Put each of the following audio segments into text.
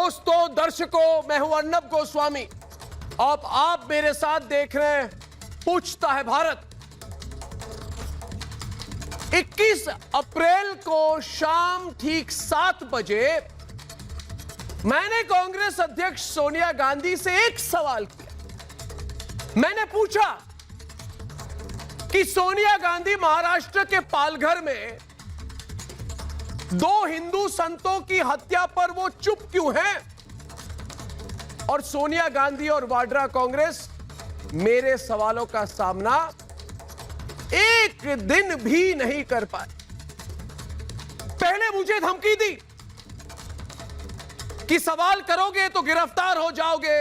दोस्तों, दर्शकों, मैं हूं अर्नब गोस्वामी। अब आप मेरे साथ देख रहे हैं पूछता है भारत। 21 अप्रैल को शाम ठीक 7 बजे मैंने कांग्रेस अध्यक्ष सोनिया गांधी से एक सवाल किया। मैंने पूछा कि सोनिया गांधी महाराष्ट्र के पालघर में 2 हिंदू संतों की हत्या पर वो चुप क्यों हैं? और सोनिया गांधी और वाड्रा कांग्रेस मेरे सवालों का सामना एक दिन भी नहीं कर पाए। पहले मुझे धमकी दी कि सवाल करोगे तो गिरफ्तार हो जाओगे,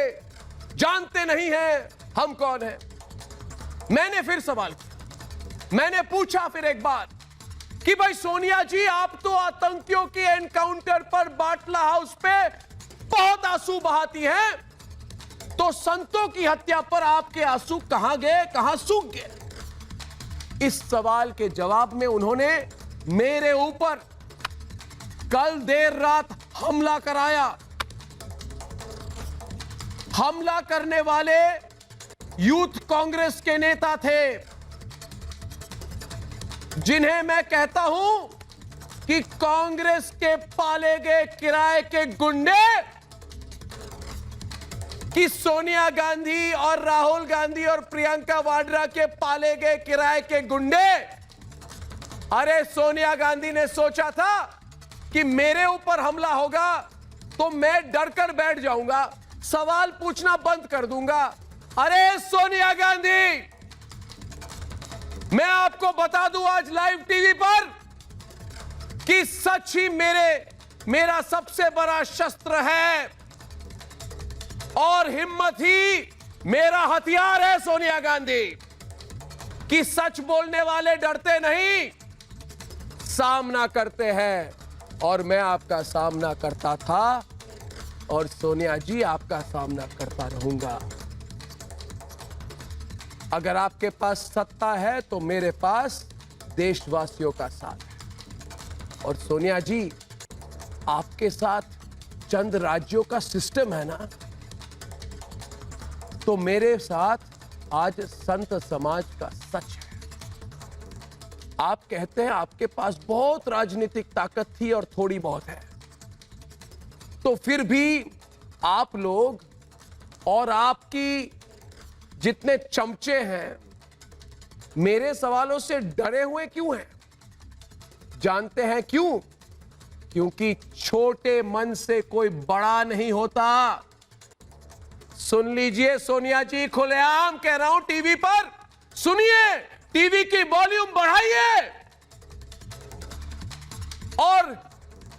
जानते नहीं हैं हम कौन हैं। मैंने फिर सवाल किया, मैंने पूछा फिर एक बार कि भाई सोनिया जी, आप तो आतंकियों के एनकाउंटर पर बाटला हाउस पे बहुत आंसू बहाती हैं, तो संतों की हत्या पर आपके आंसू कहां गए, कहां सूख गए? इस सवाल के जवाब में उन्होंने मेरे ऊपर कल देर रात हमला कराया। हमला करने वाले यूथ कांग्रेस के नेता थे, जिन्हें मैं कहता हूं कि कांग्रेस के पाले गए किराए के गुंडे, कि सोनिया गांधी और राहुल गांधी और प्रियंका वाड्रा के पाले गए किराए के गुंडे। अरे सोनिया गांधी ने सोचा था कि मेरे ऊपर हमला होगा तो मैं डरकर बैठ जाऊंगा, सवाल पूछना बंद कर दूंगा। अरे सोनिया गांधी, मैं आपको बता दूं आज लाइव टीवी पर कि सच ही मेरा सबसे बड़ा शस्त्र है और हिम्मत ही मेरा हथियार है। सोनिया गांधी, कि सच बोलने वाले डरते नहीं, सामना करते हैं। और मैं आपका सामना करता था और सोनिया जी आपका सामना करता रहूंगा। अगर आपके पास सत्ता है तो मेरे पास देशवासियों का साथ है। और सोनिया जी, आपके साथ चंद राज्यों का सिस्टम है ना, तो मेरे साथ आज संत समाज का सच है। आप कहते हैं आपके पास बहुत राजनीतिक ताकत थी और थोड़ी बहुत है, तो फिर भी आप लोग और आपकी जितने चमचे हैं मेरे सवालों से डरे हुए क्यों हैं? जानते हैं क्यों? क्योंकि छोटे मन से कोई बड़ा नहीं होता। सुन लीजिए सोनिया जी, खुलेआम कह रहा हूं टीवी पर, सुनिए, टीवी की वॉल्यूम बढ़ाइए। और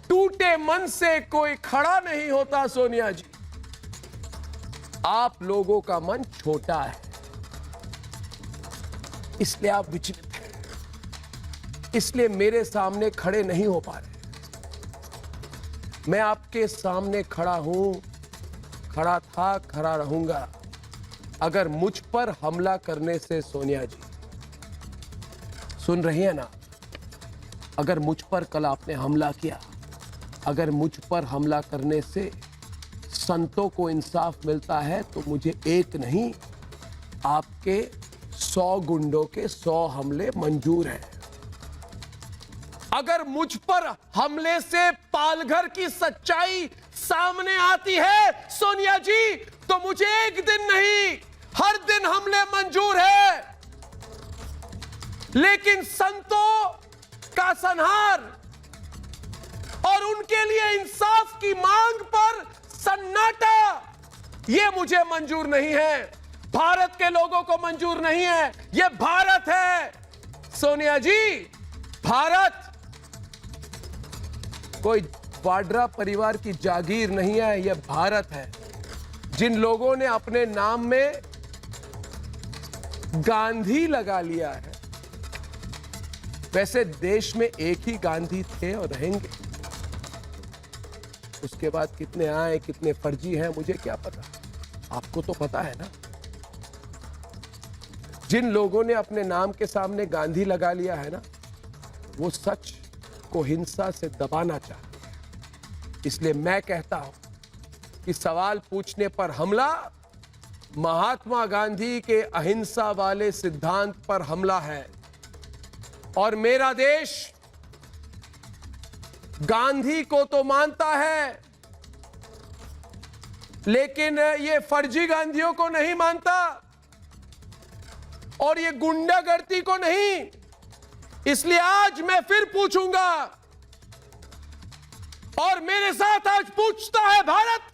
टूटे मन से कोई खड़ा नहीं होता सोनिया जी। आप लोगों का मन छोटा है, इसलिए आप विचलित हैं, इसलिए मेरे सामने खड़े नहीं हो पा रहे। मैं आपके सामने खड़ा हूं, खड़ा था, खड़ा रहूंगा। अगर मुझ पर हमला करने से, सोनिया जी सुन रही है ना, अगर मुझ पर कल आपने हमला किया, अगर मुझ पर हमला करने से संतों को इंसाफ मिलता है तो मुझे एक नहीं, आपके 100 गुंडों के 100 हमले मंजूर हैं। अगर मुझ पर हमले से पालघर की सच्चाई सामने आती है सोनिया जी, तो मुझे एक दिन नहीं, हर दिन हमले मंजूर है। लेकिन संतों का संहार और उनके लिए इंसाफ की मांग पर सन्नाटा, यह मुझे मंजूर नहीं है, भारत के लोगों को मंजूर नहीं है। यह भारत है सोनिया जी, भारत कोई वाड्रा परिवार की जागीर नहीं है, यह भारत है। जिन लोगों ने अपने नाम में गांधी लगा लिया है, वैसे देश में एक ही गांधी थे और रहेंगे। उसके बाद कितने आए, कितने फर्जी हैं, मुझे क्या पता, आपको तो पता है ना। जिन लोगों ने अपने नाम के सामने गांधी लगा लिया है ना, वो सच को हिंसा से दबाना चाहते हैं। इसलिए मैं कहता हूं कि सवाल पूछने पर हमला महात्मा गांधी के अहिंसा वाले सिद्धांत पर हमला है। और मेरा देश गांधी को तो मानता है, लेकिन ये फर्जी गांधियों को नहीं मानता और ये गुंडागर्दी को नहीं। इसलिए आज मैं फिर पूछूंगा और मेरे साथ आज पूछता है भारत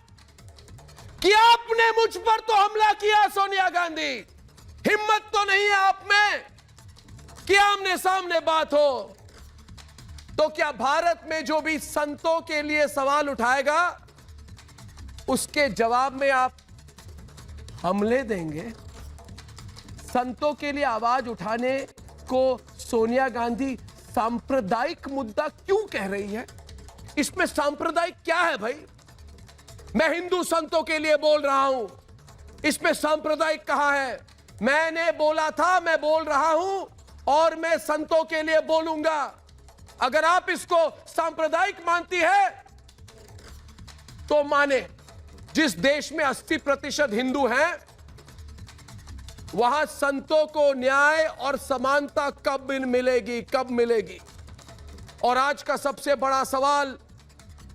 कि आपने मुझ पर तो हमला किया सोनिया गांधी, हिम्मत तो नहीं है आप में कि आमने सामने बात हो। तो क्या भारत में जो भी संतों के लिए सवाल उठाएगा उसके जवाब में आप हमले देंगे? संतों के लिए आवाज उठाने को सोनिया गांधी सांप्रदायिक मुद्दा क्यों कह रही है? इसमें सांप्रदायिक क्या है भाई? मैं हिंदू संतों के लिए बोल रहा हूं, इसमें सांप्रदायिक कहां है? मैंने बोला था, मैं बोल रहा हूं और मैं संतों के लिए बोलूंगा। अगर आप इसको सांप्रदायिक मानती है तो माने। जिस देश में 80% हिंदू हैं वहां संतों को न्याय और समानता कब मिलेगी, कब मिलेगी? और आज का सबसे बड़ा सवाल,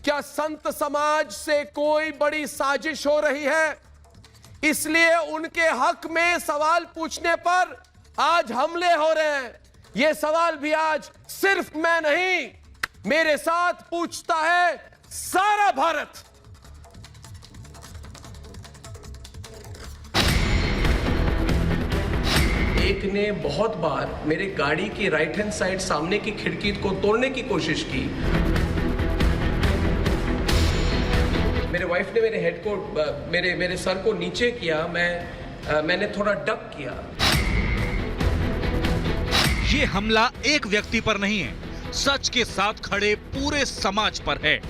क्या संत समाज से कोई बड़ी साजिश हो रही है इसलिए उनके हक में सवाल पूछने पर आज हमले हो रहे हैं? यह सवाल भी आज सिर्फ मैं नहीं, मेरे साथ पूछता है सारा भारत। एक ने बहुत बार मेरे गाड़ी की राइट हैंड साइड सामने की खिड़की को तोड़ने की कोशिश की। मेरे वाइफ ने मेरे हेड को मेरे सर को नीचे किया, मैंने थोड़ा डक किया। ये हमला एक व्यक्ति पर नहीं है, सच के साथ खड़े पूरे समाज पर है।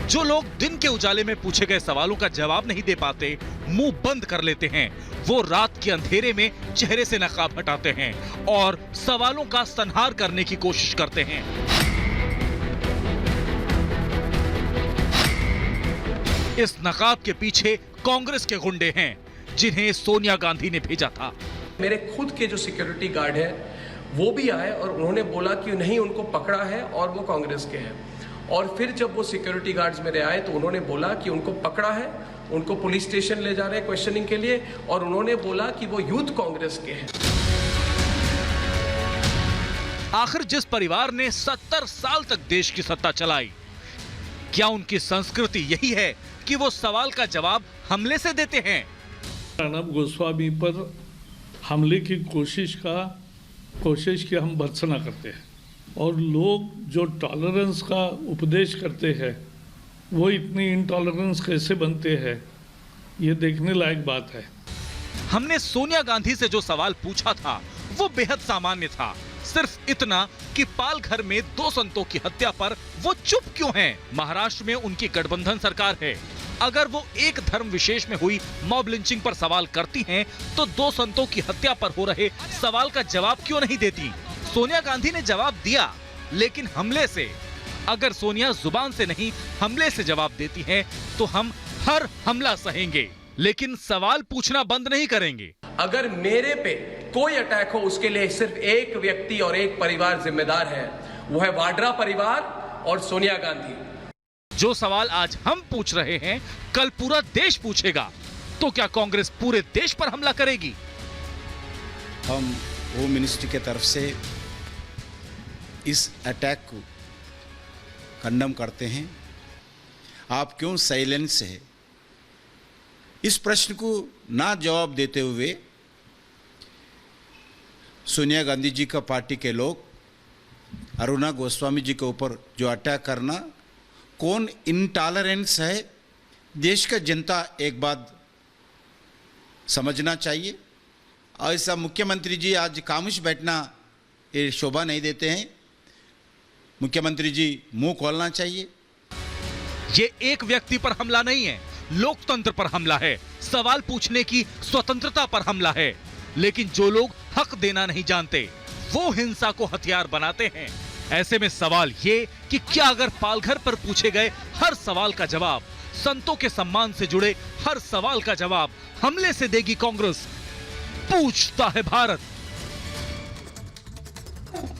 जो लोग दिन के उजाले में पूछे गए सवालों का जवाब नहीं दे पाते, मुंह बंद कर लेते हैं, वो रात के अंधेरे में चेहरे से नकाब हटाते हैं और सवालों का संहार करने की कोशिश करते हैं। इस नकाब के पीछे कांग्रेस के गुंडे हैं जिन्हें सोनिया गांधी ने भेजा था। मेरे खुद के जो सिक्योरिटी गार्ड है वो भी आए और उन्होंने बोला कि नहीं, उनको पकड़ा है और वो कांग्रेस के हैं। और फिर जब वो सिक्योरिटी गार्ड्स मेरे आए तो उन्होंने बोला कि उनको पकड़ा है, उनको पुलिस स्टेशन ले जा रहे हैं क्वेश्चनिंग के लिए, और उन्होंने बोला कि वो यूथ कांग्रेस के हैं। आखिर जिस परिवार ने 70 साल तक देश की सत्ता चलाई, क्या उनकी संस्कृति यही है कि वो सवाल का जवाब हमले से देते हैं? अर्नब गोस्वामी पर हमले की कोशिश की हम भर्त्सना करते हैं, और लोग जो टॉलरेंस का उपदेश करते हैं वो इतनी इंटॉलरेंस कैसे बनते हैं, ये देखने लायक बात है। हमने सोनिया गांधी से जो सवाल पूछा था वो बेहद सामान्य था, सिर्फ इतना कि पालघर में 2 संतों की हत्या पर वो चुप क्यों हैं? महाराष्ट्र में उनकी गठबंधन सरकार है, अगर वो एक धर्म विशेष में हुई मॉब लिंचिंग पर सवाल करती हैं, तो 2 संतों की हत्या पर हो रहे सवाल का जवाब क्यों नहीं देती? सोनिया गांधी ने जवाब दिया, लेकिन हमले से। अगर सोनिया जुबान से नहीं हमले से जवाब देती हैं, तो हम हर हमला सहेंगे, लेकिन सवाल पूछना बंद नहीं करेंगे। अगर मेरे पे कोई अटैक हो उसके लिए सिर्फ एक व्यक्ति और एक परिवार जिम्मेदार है, वो है वाड्रा परिवार और सोनिया गांधी। जो सवाल आज हम पूछ रहे हैं कल पूरा देश पूछेगा, तो क्या कांग्रेस पूरे देश पर हमला करेगी? हम होम मिनिस्ट्री के तरफ से इस अटैक को कंडम करते हैं। आप क्यों साइलेंस है? इस प्रश्न को ना जवाब देते हुए सोनिया गांधी जी का पार्टी के लोग अरुणा गोस्वामी जी के ऊपर जो अटैक करना कौन इनटॉलरेंस है? देश का जनता एक बात समझना चाहिए। और ऐसा मुख्यमंत्री जी आज खामोश बैठना ये शोभा नहीं देते हैं। मुख्यमंत्री जी मुंह खोलना चाहिए। ये एक व्यक्ति पर हमला नहीं है, लोकतंत्र पर हमला है, सवाल पूछने की स्वतंत्रता पर हमला है। लेकिन जो लोग हक देना नहीं जानते वो हिंसा को हथियार बनाते हैं। ऐसे में सवाल ये कि क्या अगर पालघर पर पूछे गए हर सवाल का जवाब संतों के सम्मान से जुड़े हर सवाल का जवाब हमले से देगी कांग्रेस, पूछता है भारत।